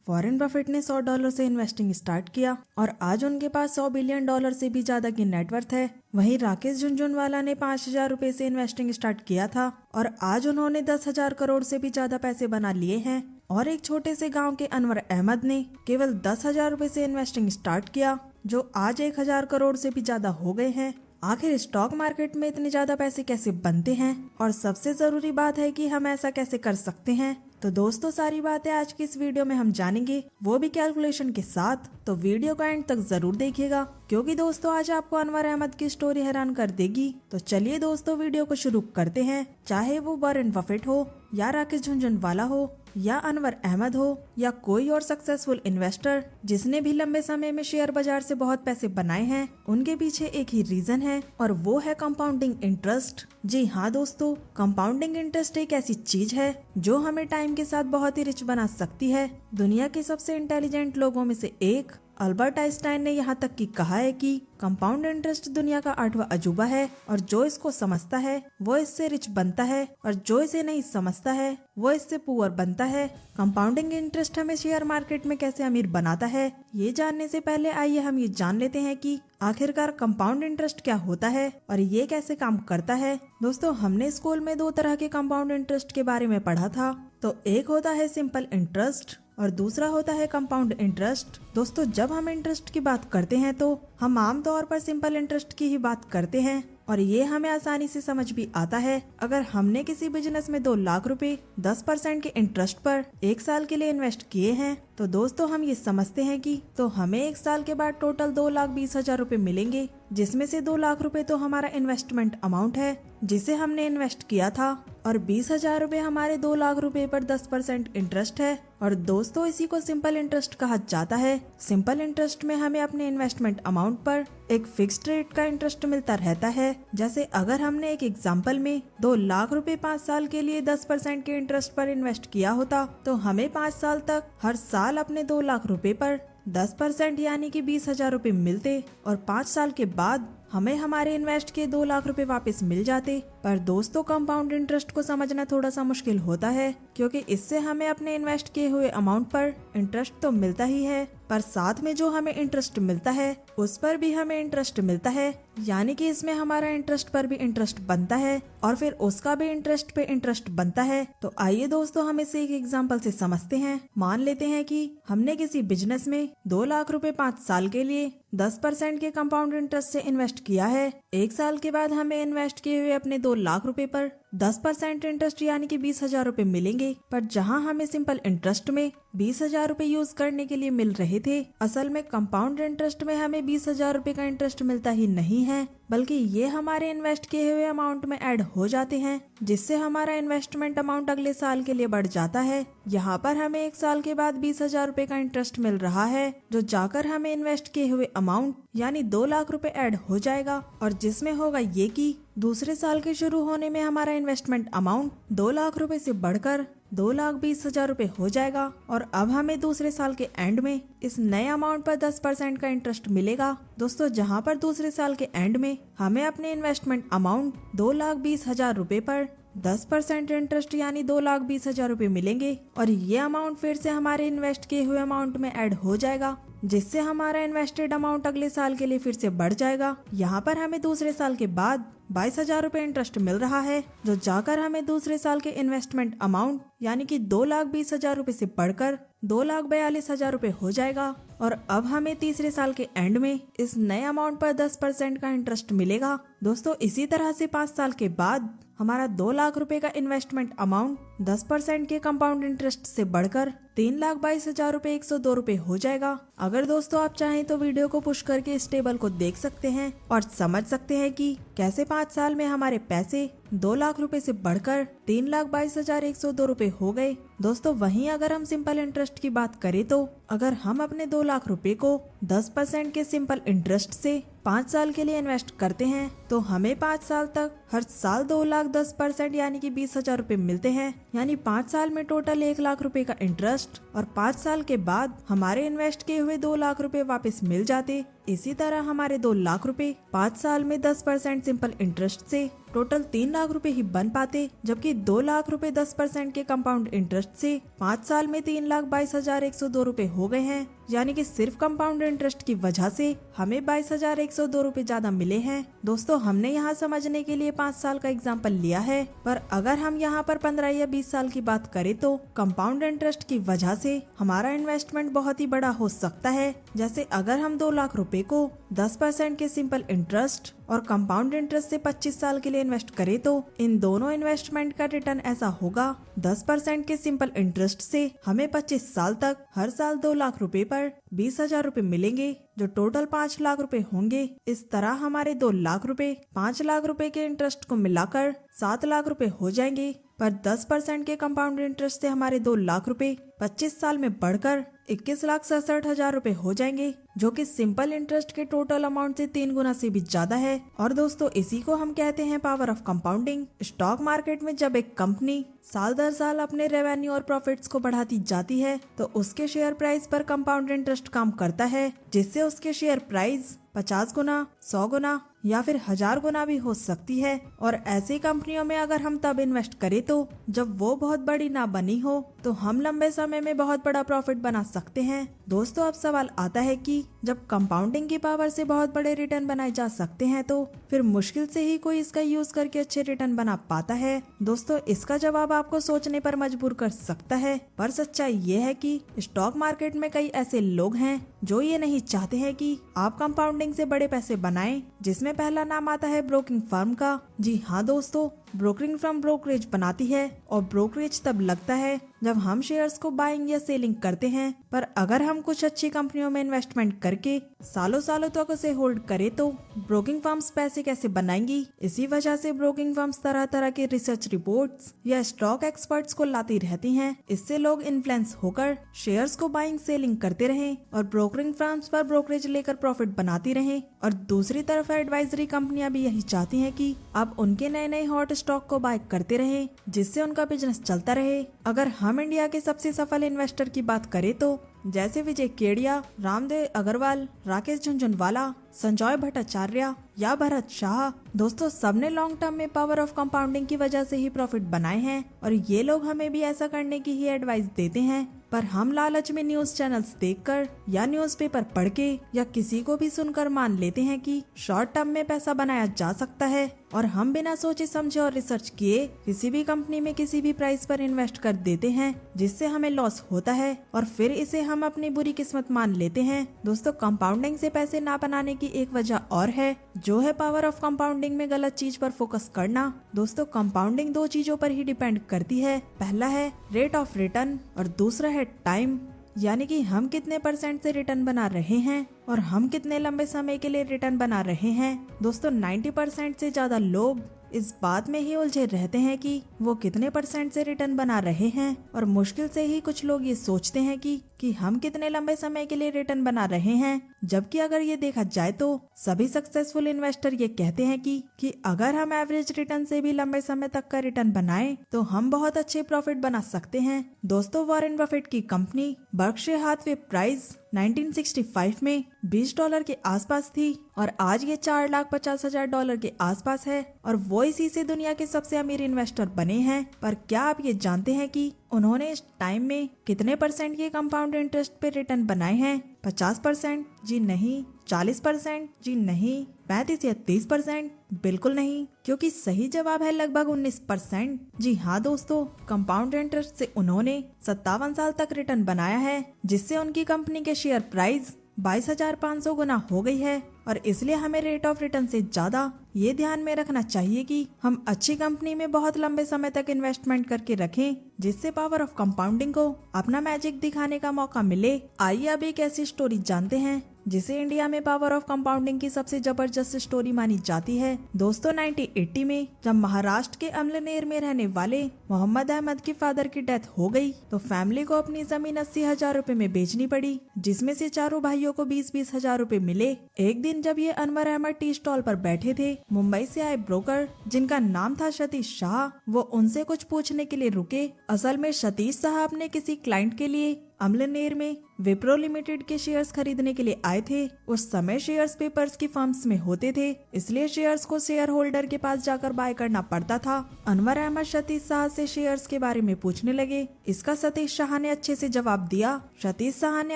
Warren Buffett ने $100 से investing start किया और आज उनके पास $100 बिलियन से भी ज्यादा की नेटवर्थ है। वहीं राकेश झुनझुनवाला ने 5,000 रुपए से इन्वेस्टिंग स्टार्ट किया था और आज उन्होंने 10,000 करोड़ से भी ज्यादा पैसे बना लिए हैं। और एक छोटे से गांव के अनवर अहमद ने केवल 10,000 रुपए से इन्वेस्टिंग स्टार्ट किया, जो आज 1,000 करोड़ से भी ज्यादा हो गए हैं। आखिर स्टॉक मार्केट में इतने ज्यादा पैसे कैसे बनते हैं और सबसे जरूरी बात है कि हम ऐसा कैसे कर सकते हैं। तो दोस्तों, सारी बातें आज की इस वीडियो में हम जानेंगे, वो भी कैलकुलेशन के साथ। तो वीडियो को एंड तक जरूर देखिएगा, क्योंकि दोस्तों आज आपको अनवर अहमद की स्टोरी हैरान कर देगी। तो चलिए दोस्तों, वीडियो को शुरू करते हैं। चाहे वो वॉरेन बफेट हो या राकेश झुनझुनवाला हो या अनवर अहमद हो या कोई और सक्सेसफुल इन्वेस्टर जिसने भी लंबे समय में शेयर बाजार से बहुत पैसे बनाए हैं, उनके पीछे एक ही रीजन है और वो है कंपाउंडिंग इंटरेस्ट। जी हाँ दोस्तों, कंपाउंडिंग इंटरेस्ट एक ऐसी चीज है जो हमें टाइम के साथ बहुत ही रिच बना सकती है। दुनिया के सबसे इंटेलिजेंट लोगों में से एक अल्बर्ट आइंस्टाइन ने यहाँ तक कि कहा है कि कंपाउंड इंटरेस्ट दुनिया का 8वां अजूबा है और जो इसको समझता है वो इससे रिच बनता है और जो इसे नहीं समझता है वो इससे पुअर बनता है। कंपाउंडिंग इंटरेस्ट हमें शेयर मार्केट में कैसे अमीर बनाता है, ये जानने से पहले आइए हम ये जान लेते हैं कि आखिरकार कंपाउंड इंटरेस्ट क्या होता है और ये कैसे काम करता है। दोस्तों, हमने स्कूल में 2 तरह के कंपाउंड इंटरेस्ट के बारे में पढ़ा था। तो एक होता है सिंपल इंटरेस्ट और दूसरा होता है कंपाउंड इंटरेस्ट। दोस्तों, जब हम इंटरेस्ट की बात करते हैं तो हम आमतौर पर सिंपल इंटरेस्ट की ही बात करते हैं और ये हमें आसानी से समझ भी आता है। अगर हमने किसी बिजनेस में 2 लाख रुपए 10% के इंटरेस्ट पर 1 साल के लिए इन्वेस्ट किए हैं, तो दोस्तों हम ये समझते हैं कि तो हमें 1 साल के बाद टोटल 2,20,000 रुपए मिलेंगे, जिसमें से 2 लाख रुपए तो हमारा इन्वेस्टमेंट अमाउंट है जिसे हमने इन्वेस्ट किया था और 20,000 रुपए हमारे 2 लाख रुपए पर 10% इंटरेस्ट है। और दोस्तों, इसी को सिंपल इंटरेस्ट कहा जाता है। सिंपल इंटरेस्ट में हमें अपने इन्वेस्टमेंट अमाउंट पर एक फिक्स्ड रेट का इंटरेस्ट मिलता रहता है। जैसे अगर हमने एक एग्जाम्पल में 2 लाख रुपए 5 साल के लिए 10% के इंटरेस्ट पर इन्वेस्ट किया होता, तो हमें 5 साल तक हर साल अपने 2 लाख रुपए पर 10% यानी कि 20,000 रुपए मिलते और 5 साल के बाद हमें हमारे इन्वेस्ट के 2 लाख रुपए वापस मिल जाते। पर दोस्तों, कंपाउंड इंटरेस्ट को समझना थोड़ा सा मुश्किल होता है, क्योंकि इससे हमें अपने इन्वेस्ट किए हुए अमाउंट पर इंटरेस्ट तो मिलता ही है, पर साथ में जो हमें इंटरेस्ट मिलता है उस पर भी हमें इंटरेस्ट मिलता है, यानी कि इसमें हमारा इंटरेस्ट पर भी इंटरेस्ट बनता है और फिर उसका भी इंटरेस्ट पे इंटरेस्ट बनता है। तो आइए दोस्तों, हम इसे एक एग्जांपल से समझते हैं। मान लेते हैं कि हमने किसी बिजनेस में 2 लाख रुपए 5 साल के लिए 10% के कंपाउंड इंटरेस्ट से इन्वेस्ट किया है। 1 साल के बाद हमें इन्वेस्ट किए हुए अपने 2 लाख रुपए पर 10% इंटरेस्ट यानी कि 20,000 रुपए मिलेंगे। पर जहां हमें सिंपल इंटरेस्ट में 20,000 रुपए यूज करने के लिए मिल रहे थे, असल में कंपाउंड इंटरेस्ट में हमें 20,000 रुपए का इंटरेस्ट मिलता ही नहीं है, बल्कि ये हमारे इन्वेस्ट किए हुए अमाउंट में ऐड हो जाते हैं, जिससे हमारा इन्वेस्टमेंट अमाउंट अगले साल के लिए बढ़ जाता है। यहाँ पर हमें 1 साल के बाद 20,000 रुपए का इंटरेस्ट मिल रहा है, जो जाकर हमें इन्वेस्ट किए हुए अमाउंट यानी 2 लाख रुपए ऐड हो जाएगा और जिसमें होगा ये कि दूसरे साल के शुरू होने में हमारा इन्वेस्टमेंट अमाउंट 2 लाख रुपए से बढ़कर 2,20,000 रुपए हो जाएगा और अब हमें दूसरे साल के एंड में इस नए अमाउंट पर 10% का इंटरेस्ट मिलेगा। दोस्तों, जहां पर दूसरे साल के एंड में हमें अपने इन्वेस्टमेंट अमाउंट 2,20,000 रुपए पर 10% इंटरेस्ट यानी 2,20,000 रुपए मिलेंगे और ये अमाउंट फिर से हमारे इन्वेस्ट किए हुए अमाउंट में ऐड हो जाएगा, जिससे हमारा इन्वेस्टेड अमाउंट अगले साल के लिए फिर से बढ़ जाएगा। यहाँ पर हमें दूसरे साल के बाद 22,000 रुपए इंटरेस्ट मिल रहा है, जो जाकर हमें दूसरे साल के इन्वेस्टमेंट अमाउंट यानी कि 2,20,000 रुपए से बढ़कर 2,42,000 रुपए हो जाएगा और अब हमें तीसरे साल के एंड में इस नए अमाउंट पर 10% का इंटरेस्ट मिलेगा। दोस्तों, इसी तरह से 5 साल के बाद हमारा 2 लाख रुपए का इन्वेस्टमेंट अमाउंट 10% के कंपाउंड इंटरेस्ट से बढ़कर 3,22,000 रुपए 102 रुपए हो जाएगा। अगर दोस्तों आप चाहें तो वीडियो को पुश करके इस टेबल को देख सकते हैं और समझ सकते हैं कि कैसे 5 साल में हमारे पैसे 2 लाख रुपए से बढ़कर 3,22,102 रुपए हो गए। दोस्तों, वहीं अगर हम सिंपल इंटरेस्ट की बात करें तो अगर हम अपने 2 लाख रुपए को 10% के सिंपल इंटरेस्ट से 5 साल के लिए इन्वेस्ट करते हैं, तो हमें 5 साल तक हर साल 2,10% यानी कि 20,000 रुपए मिलते हैं, यानी 5 साल में टोटल 1 लाख रुपए का इंटरेस्ट और 5 साल के बाद हमारे इन्वेस्ट किए हुए 2 लाख रुपए वापस मिल जाते। इसी तरह हमारे 2 लाख रुपए 5 साल में 10% सिंपल इंटरेस्ट से टोटल 3 लाख रुपए ही बन पाते, जबकि 2 लाख रुपए 10% के कंपाउंड इंटरेस्ट से 5 साल में 3,22,102 रुपए हो गए हैं। यानी कि सिर्फ कंपाउंड इंटरेस्ट की वजह से हमें 22,102 रुपए ज्यादा मिले हैं। दोस्तों, हमने यहाँ समझने के लिए 5 साल का एग्जाम्पल लिया है, पर अगर हम यहाँ पर 15 या 20 साल की बात करें तो कंपाउंड इंटरेस्ट की वजह से हमारा इन्वेस्टमेंट बहुत ही बड़ा हो सकता है। जैसे अगर हम 2 लाख रुपए को 10% के सिंपल इंटरेस्ट और कंपाउंड इंटरेस्ट से 25 साल के लिए इन्वेस्ट करें तो इन दोनों इन्वेस्टमेंट का रिटर्न ऐसा होगा, 10% के सिंपल इंटरेस्ट से हमें 25 साल तक हर साल 2 लाख रुपए पर 20,000 रुपए मिलेंगे, जो टोटल 5 लाख रुपए होंगे। इस तरह हमारे 2 लाख रुपए 5 लाख रुपए के इंटरेस्ट को मिलाकर 7 लाख रुपए हो जाएंगे। पर 10% के कंपाउंड इंटरेस्ट से हमारे 2 लाख रुपए 25 साल में बढ़कर 21,67,000 रुपए हो जाएंगे, जो कि सिंपल इंटरेस्ट के टोटल अमाउंट से 3 गुना से भी ज्यादा है। और दोस्तों, इसी को हम कहते हैं power of compounding. Stock market में जब एक कंपनी साल दर साल अपने रेवेन्यू और प्रॉफिट्स को बढ़ाती जाती है तो उसके शेयर प्राइस पर कंपाउंड इंटरेस्ट काम करता है, जिससे उसके शेयर प्राइस 50 गुना, 100 गुना या फिर 1000 गुना भी हो सकती है। और ऐसी कंपनियों में अगर हम तब इन्वेस्ट करें तो जब वो बहुत बड़ी ना बनी हो, तो हम लंबे समय में बहुत बड़ा प्रॉफिट बना सकते हैं। दोस्तों, अब सवाल आता है कि जब कंपाउंडिंग की पावर से बहुत बड़े रिटर्न बनाए जा सकते हैं तो फिर मुश्किल से ही कोई इसका यूज करके अच्छे रिटर्न बना पाता है। दोस्तों, इसका जवाब आपको सोचने पर मजबूर कर सकता है, पर सच्चाई ये है कि स्टॉक मार्केट में कई ऐसे लोग हैं जो ये नहीं चाहते हैं कि आप कंपाउंडिंग से बड़े पैसे बनाएं, जिसमें पहला नाम आता है ब्रोकिंग फर्म का। जी हाँ दोस्तों, ब्रोकरिंग फर्म ब्रोकरेज बनाती है और ब्रोकरेज तब लगता है जब हम शेयर्स को बाइंग या सेलिंग करते हैं। पर अगर हम कुछ अच्छी कंपनियों में इन्वेस्टमेंट करके सालों सालों तक उसे होल्ड करें तो ब्रोकिंग फर्म्स पैसे कैसे बनाएंगी। इसी वजह से ब्रोकिंग फर्म्स तरह तरह के रिसर्च रिपोर्ट्स या स्टॉक एक्सपर्ट्स को लाती रहती हैं। इससे लोग इन्फ्लुएंस होकर शेयर्स को बाइंग सेलिंग करते रहें और ब्रोकरिंग फर्म्स पर ब्रोकरेज लेकर प्रॉफिट बनाती रहें। और दूसरी तरफ एडवाइजरी कंपनियां भी यही चाहती हैं कि आप उनके नए नए हॉट स्टॉक को बाय करते रहें, जिससे उनका बिजनेस चलता रहे। अगर हम इंडिया के सबसे सफल इन्वेस्टर की बात करें तो जैसे विजय केडिया, रामदेव अग्रवाल, राकेश झुनझुनवाला, संजय भट्टाचार्य या भरत शाह, दोस्तों सबने लॉन्ग टर्म में पावर ऑफ कंपाउंडिंग की वजह से ही प्रॉफिट बनाए हैं। और ये लोग हमें भी ऐसा करने की ही एडवाइस देते हैं। पर हम लालच में न्यूज चैनल्स देखकर या न्यूज़पेपर पढ़ के या किसी को भी सुनकर मान लेते हैं कि शॉर्ट टर्म में पैसा बनाया जा सकता है, और हम बिना सोचे समझे और रिसर्च किए किसी भी कंपनी में किसी भी प्राइस पर इन्वेस्ट कर देते हैं, जिससे हमें लॉस होता है और फिर इसे हम अपनी बुरी किस्मत मान लेते हैं। दोस्तों, कंपाउंडिंग से पैसे ना बनाने की एक वजह और है, जो है पावर ऑफ कंपाउंडिंग में गलत चीज पर फोकस करना। दोस्तों, कंपाउंडिंग 2 चीजों पर ही डिपेंड करती है। पहला है रेट ऑफ रिटर्न और दूसरा है टाइम, यानी कि हम कितने % से रिटर्न बना रहे हैं और हम कितने लंबे समय के लिए रिटर्न बना रहे हैं। दोस्तों, 90% से ज्यादा लोग इस बात में ही उलझे रहते हैं कि वो कितने % से रिटर्न बना रहे हैं, और मुश्किल से ही कुछ लोग ये सोचते हैं कि हम कितने लंबे समय के लिए रिटर्न बना रहे हैं। जबकि अगर ये देखा जाए तो सभी सक्सेसफुल इन्वेस्टर ये कहते हैं कि अगर हम एवरेज रिटर्न से भी लंबे समय तक का रिटर्न बनाएं तो हम बहुत अच्छे प्रॉफिट बना सकते हैं। दोस्तों, वॉरेन बफेट की कंपनी बर्कशायर हाथवे प्राइस 1965 में $20 के आसपास थी और आज ये $4,50,000 के आसपास है, और वो इसी से दुनिया के सबसे अमीर इन्वेस्टर बने हैं। पर क्या आप ये जानते हैं कि उन्होंने इस टाइम में कितने % के कंपाउंड इंटरेस्ट पे रिटर्न बनाए हैं? 50%? जी नहीं। 40%? जी नहीं। 35 या 30%? बिल्कुल नहीं, क्योंकि सही जवाब है लगभग 19%। जी हाँ दोस्तों, कंपाउंड इंटरेस्ट से उन्होंने 57 साल तक रिटर्न बनाया है, जिससे उनकी कंपनी के शेयर प्राइस 22,500 गुना हो गई है। और इसलिए हमें रेट ऑफ रिटर्न से ज्यादा ये ध्यान में रखना चाहिए कि हम अच्छी कंपनी में बहुत लंबे समय तक इन्वेस्टमेंट करके रखें, जिससे पावर ऑफ कंपाउंडिंग को अपना मैजिक दिखाने का मौका मिले। आइए अब एक ऐसी स्टोरी जानते हैं जिसे इंडिया में पावर ऑफ कंपाउंडिंग की सबसे जबरदस्त स्टोरी मानी जाती है। दोस्तों, 1980 में जब महाराष्ट्र के अमलेनेर में रहने वाले मोहम्मद अहमद की फादर की डेथ हो गई तो फैमिली को अपनी जमीन 80,000 रुपए में बेचनी पड़ी, जिसमें से चारों भाइयों को 20-20 हजार रुपए मिले। एक दिन जब ये अनवर अहमद टी स्टॉल पर बैठे थे, मुंबई से आए ब्रोकर जिनका नाम था सतीश शाह, वो उनसे कुछ पूछने के लिए रुके। असल में सतीश साहब ने किसी क्लाइंट के लिए अमलेनेर में विप्रो लिमिटेड के शेयर्स खरीदने के लिए आए थे। उस समय शेयर्स पेपर्स की फर्म्स में होते थे, इसलिए शेयर्स को शेयर होल्डर के पास जाकर बाय करना पड़ता था। अनवर अहमद सतीश शाह से शेयर्स के बारे में पूछने लगे। इसका सतीश शाह ने अच्छे से जवाब दिया। सतीश शाह ने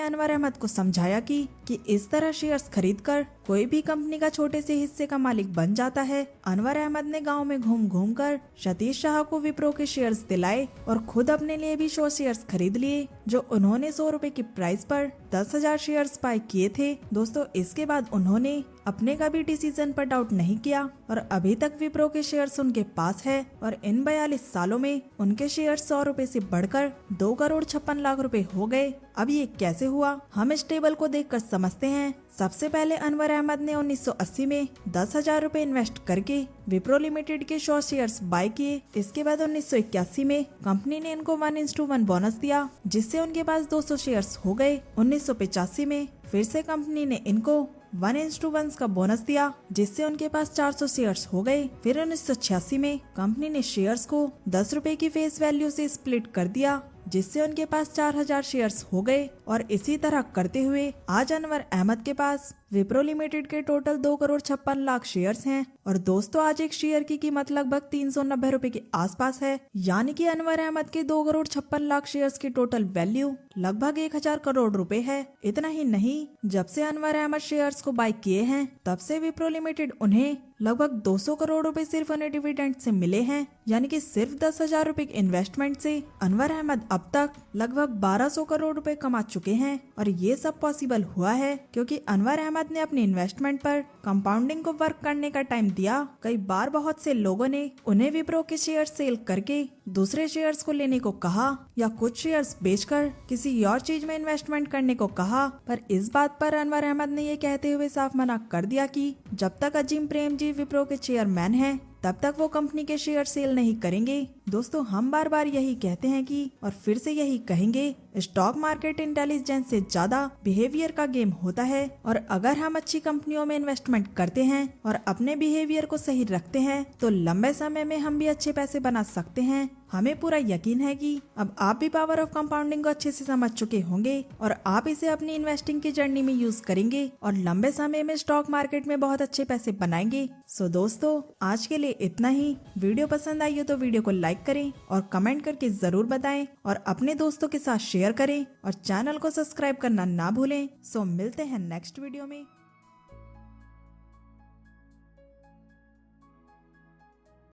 अनवर अहमद को समझाया कि इस तरह शेयर्स खरीदकर कोई भी कंपनी का छोटे से हिस्से का मालिक बन जाता है। अनवर अहमद ने गांव में घूम घूम कर सतीश शाह को विप्रो के शेयर्स दिलाए और खुद अपने लिए भी 100 शेयर्स खरीद लिए, जो उन्होंने 100 रुपए की प्राइस पर 10,000 शेयर्स बाय किए थे। दोस्तों, इसके बाद उन्होंने अपने का भी डिसीजन पर डाउट नहीं किया और अभी तक विप्रो के शेयर्स उनके पास है और इन 42 सालों में उनके शेयर्स 100 रुपए से बढ़कर 2,56,00,000 रुपए हो गए। अब ये कैसे हुआ, हम इस टेबल को देखकर समझते हैं। सबसे पहले अनवर अहमद ने 1980 में 10,000 रुपए इन्वेस्ट करके विप्रो लिमिटेड के 100 शेयर्स बाय किए। इसके बाद 1981 में कंपनी ने इनको 1:1 बोनस दिया, जिससे उनके पास 200 शेयर्स हो गए। 1985 में फिर से कंपनी ने इनको 1:1 का बोनस दिया, जिससे उनके पास 400 शेयर्स हो गए। फिर 1986 में कंपनी ने शेयर्स को 10 रुपए की फेस वैल्यू से स्प्लिट कर दिया, जिससे उनके पास 4,000 शेयर्स हो गए। और इसी तरह करते हुए आज अनवर अहमद के पास विप्रो लिमिटेड के टोटल 2,56,00,000 शेयर्स हैं। और दोस्तों, आज एक शेयर की कीमत लगभग 390 रुपए के आसपास है, यानी कि अनवर अहमद के 2,56,00,000 शेयर्स की टोटल वैल्यू लगभग 1,000 करोड़ रुपए है। इतना ही नहीं, जब से अनवर अहमद शेयर्स को बाय किए हैं, तब से विप्रो लिमिटेड उन्हें लगभग 200 करोड़ रुपए सिर्फ उन्हें डिविडेंड से मिले हैं, यानी कि सिर्फ 10,000 रुपए के इन्वेस्टमेंट से अनवर अहमद अब तक लगभग 1,200 करोड़ रुपए कमा चुके हैं। और ये सब पॉसिबल हुआ है क्योंकि अनवर अहमद ने अपनी इन्वेस्टमेंट पर कंपाउंडिंग को वर्क करने का टाइम दिया। कई बार बहुत से लोगों ने उन्हें विप्रो के शेयर सेल करके दूसरे शेयर्स को लेने को कहा या कुछ शेयर्स बेचकर किसी और चीज में इन्वेस्टमेंट करने को कहा, पर इस बात पर अनवर अहमद ने ये कहते हुए साफ मना कर दिया कि जब तक अजीम प्रेमजी विप्रो के चेयरमैन हैं, तब तक वो कंपनी के शेयर सेल नहीं करेंगे। दोस्तों, हम बार बार यही कहते हैं कि और फिर से यही कहेंगे, स्टॉक मार्केट इंटेलिजेंस से ज्यादा बिहेवियर का गेम होता है। और अगर हम अच्छी कंपनियों में इन्वेस्टमेंट करते हैं और अपने बिहेवियर को सही रखते हैं, तो लंबे समय में हम भी अच्छे पैसे बना सकते हैं। हमें पूरा यकीन है कि अब आप भी पावर ऑफ कंपाउंडिंग को अच्छे से समझ चुके होंगे और आप इसे अपनी इन्वेस्टिंग की जर्नी में यूज करेंगे और लंबे समय में स्टॉक मार्केट में बहुत अच्छे पैसे बनाएंगे। सो दोस्तों, आज के लिए इतना ही। वीडियो पसंद आई हो तो वीडियो को लाइक करें और कमेंट करके जरूर बताएं और अपने दोस्तों के साथ शेयर करें और चैनल को सब्सक्राइब करना ना भूलें। सो मिलते हैं नेक्स्ट वीडियो में।